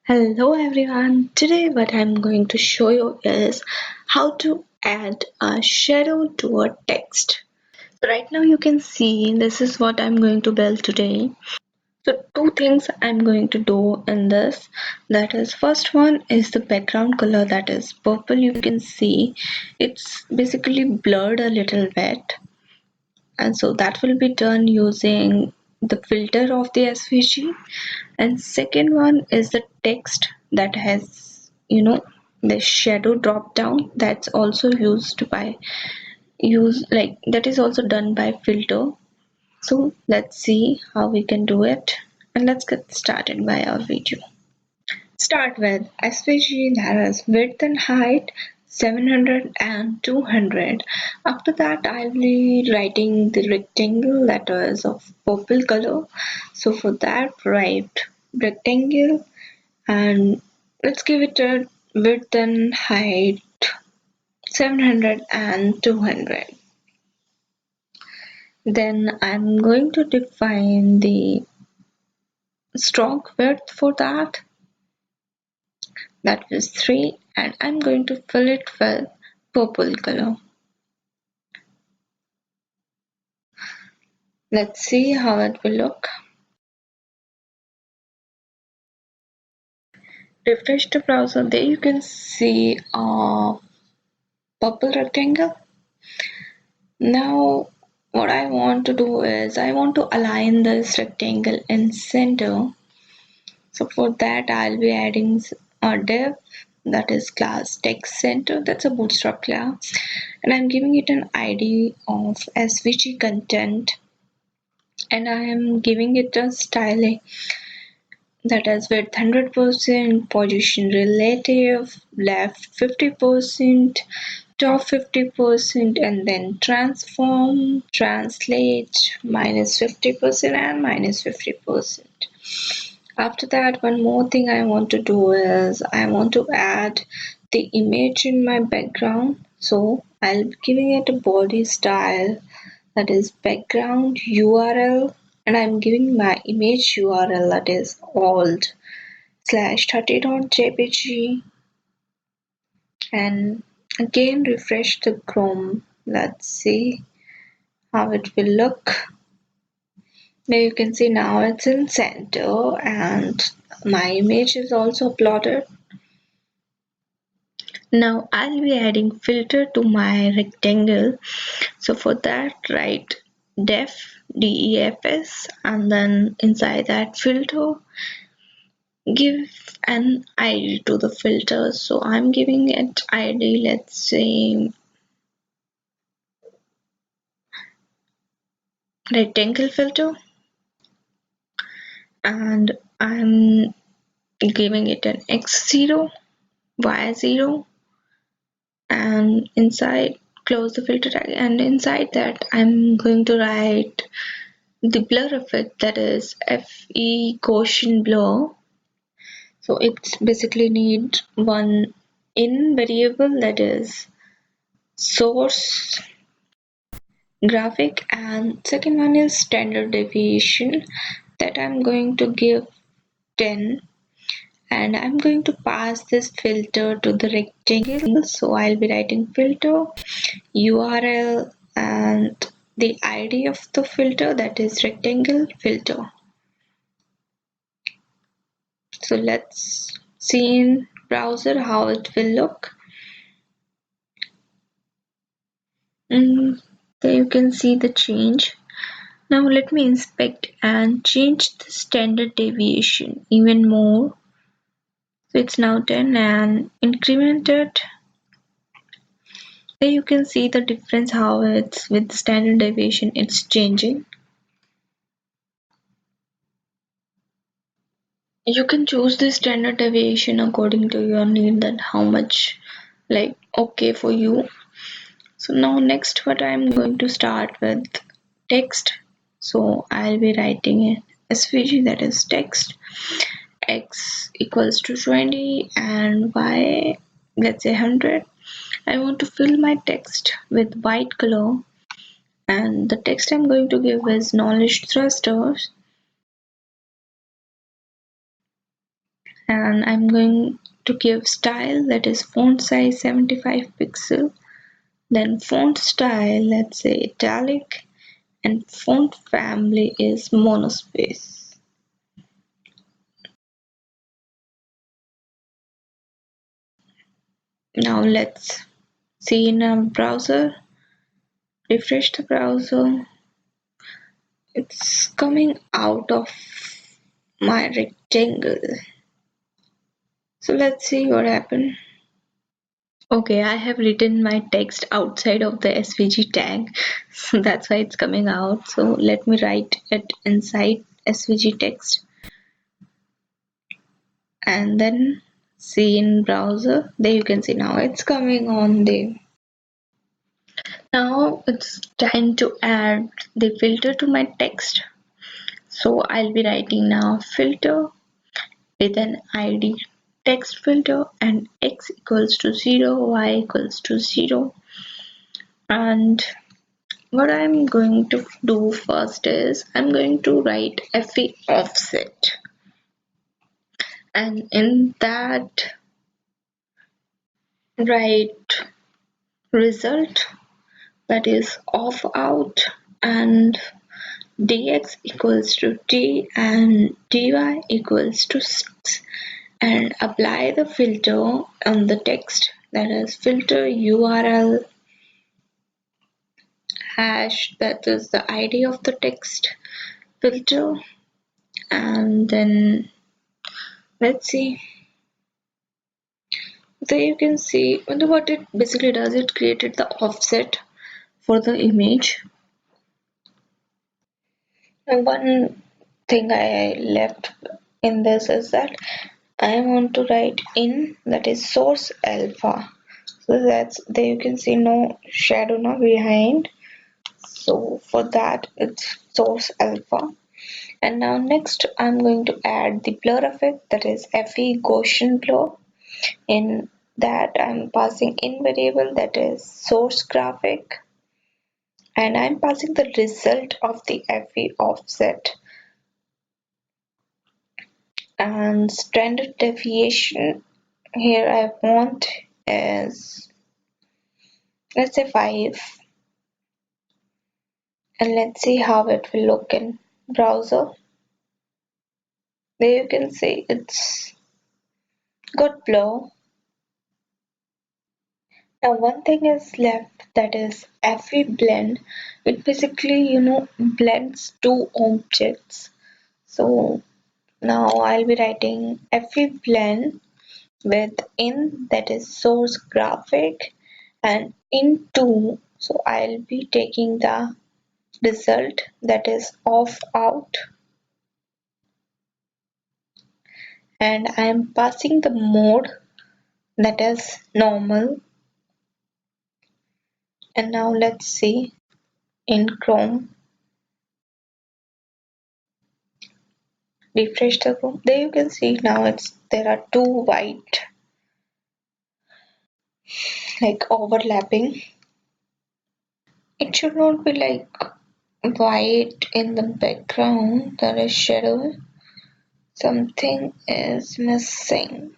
Hello everyone, today what I'm going to show you is how to add a shadow to a text. So right now you can see this is what I'm going to build today. So two things I'm going to do in this, that is first one is the background color, that is purple. You can see it's basically blurred a little bit, and so that will be done using the filter of the SVG. And second one is the text that has the shadow drop down, that's also used by use like that is also done by filter. So let's see how we can do it, and let's get started by our video. Start with SVG, that is width and height 700 and 200. After that I'll be writing the rectangle letters of purple color. So for that, write rectangle, and let's give it a width and height 700 and 200. Then I'm going to define the stroke width for that. That is 3, and I'm going to fill it with purple color. Let's see how it will look. Refresh the browser. There you can see a purple rectangle. Now what I want to do is I want to align this rectangle in center. So for that I'll be adding a div, that is class text center, that's a bootstrap class, and I'm giving it an ID of SVG content, and I am giving it a styling, that is width 100%, position relative, left 50%, top 50%, and then transform, translate, minus 50% and minus 50%. After that, one more thing I want to do is I want to add the image in my background. So I'll be giving it a body style, that is background URL, and I'm giving my image URL, that is alt slash 30.jpg, and again refresh the Chrome. Let's see how it will look. Now you can see now it's in center and my image is also uploaded. Now I'll be adding filter to my rectangle. So for that, write defs, and then inside that filter give an ID to the filter. So I'm giving it ID, let's say rectangle filter, and I'm giving it an x0, y0, and inside close the filter tag, and inside that I'm going to write the blur effect, that is feGaussianBlur. So it's basically need one in variable, that is source graphic, and second one is standard deviation, that I'm going to give 10, and I'm going to pass this filter to the rectangle. So I'll be writing filter URL and the ID of the filter, that is rectangle filter. So let's see in browser how it will look. There you can see the change. Now let me inspect and change the standard deviation even more. So it's now 10, and increment it. There you can see the difference, how it's with standard deviation it's changing. You can choose the standard deviation according to your need, that how much okay for you. So now next what I'm going to start with text. So I'll be writing it SVG, that is text, x equals to 20 and y, let's say 100. I want to fill my text with white color, and the text I'm going to give is knowledge thrusters. and I'm going to give style, that is font size 75 pixel, then font style, let's say italic, and font family is monospace. Now let's see in a browser, refresh the browser. It's coming out of my rectangle. So let's see what happened. Okay, I have written my text outside of the SVG tag, so that's why it's coming out. So let me write it inside SVG text and then see in browser. There you can see now it's coming on there. Now it's time to add the filter to my text. So I'll be writing now filter with an ID text filter and x equals to 0, y equals to 0. And what I'm going to do first is I'm going to write feOffset, and in that write result, that is off out, and dx equals to d and dy equals to 6, and apply the filter on the text, that is filter URL hash, that is the ID of the text filter. And then let's see, there you can see what it basically does. It created the offset for the image. And one thing I left in this is that I want to write in, that is source alpha, so that's there you can see no shadow now behind, so for that it's source alpha. And now next I'm going to add the blur effect, that is feGaussianBlur. In that I'm passing in variable, that is source graphic, and I'm passing the result of the feOffset, and standard deviation here I want is, let's say 5, and let's see how it will look in browser. There you can see it's got blur. Now one thing is left, that is feBlend. It basically blends two objects. So now I'll be writing feBlend with in, that is source graphic, and into, so I'll be taking the result, that is off out, and I am passing the mode, that is normal. And now let's see in Chrome, refresh the Chrome. There you can see now there are two white like overlapping. It should not be like white in the background, there is shadow, something is missing.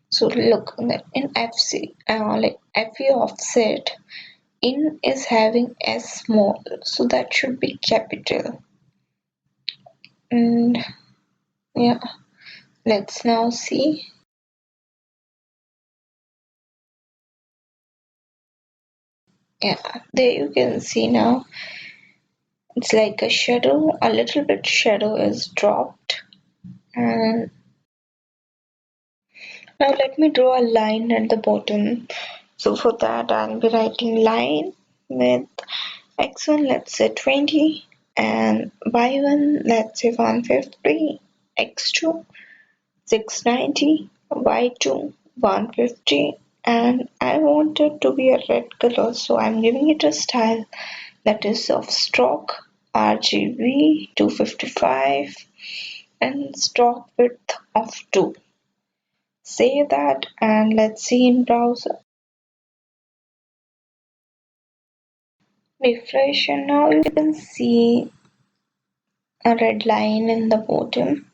So look in FC like feOffset, in is having S small, so that should be capital. And yeah, let's now see. Yeah, there you can see now it's like a shadow, a little bit shadow is dropped. And now let me draw a line at the bottom. So for that I'll be writing line with x1, let's say 20, and y1, let's say 150, x2 690, y2 150, and I want it to be a red color, so I'm giving it a style, that is of stroke RGB 255 and stroke width of 2. Save that and let's see in browser. Refresh, and now you can see a red line in the bottom.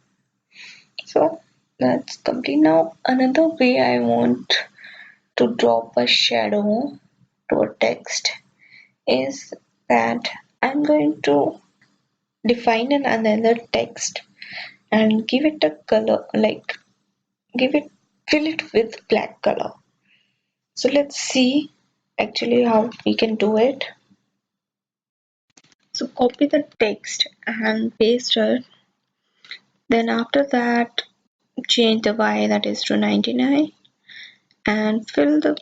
So That's complete. Now another way I want to drop a shadow to a text is that I'm going to define another text and give it a color, like give it fill it with black color. So let's see actually how we can do it. So copy the text and paste it. Then after that change the y, that is to 99, and fill the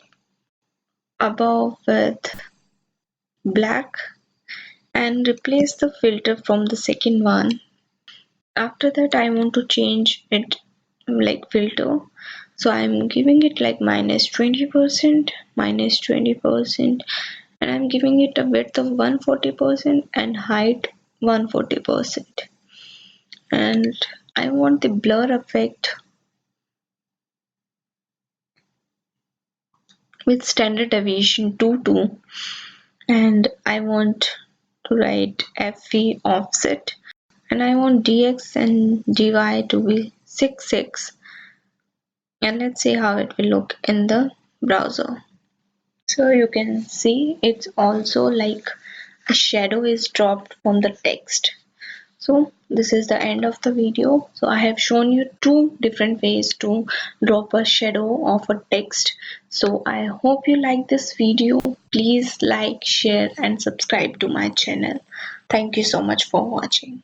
above with black and replace the filter from the second one. After that I want to change it like filter, so I'm giving it like -20%, -20%, and I'm giving it a width of 140% and height 140%, and I want the blur effect with standard deviation 2 and I want to write feOffset, and I want dx and dy to be 6 and let's see how it will look in the browser. So you can see it's also like a shadow is dropped from the text. So this is the end of the video. So I have shown you two different ways to drop a shadow of a text. So I hope you like this video. Please like, share and subscribe to my channel. Thank you so much for watching.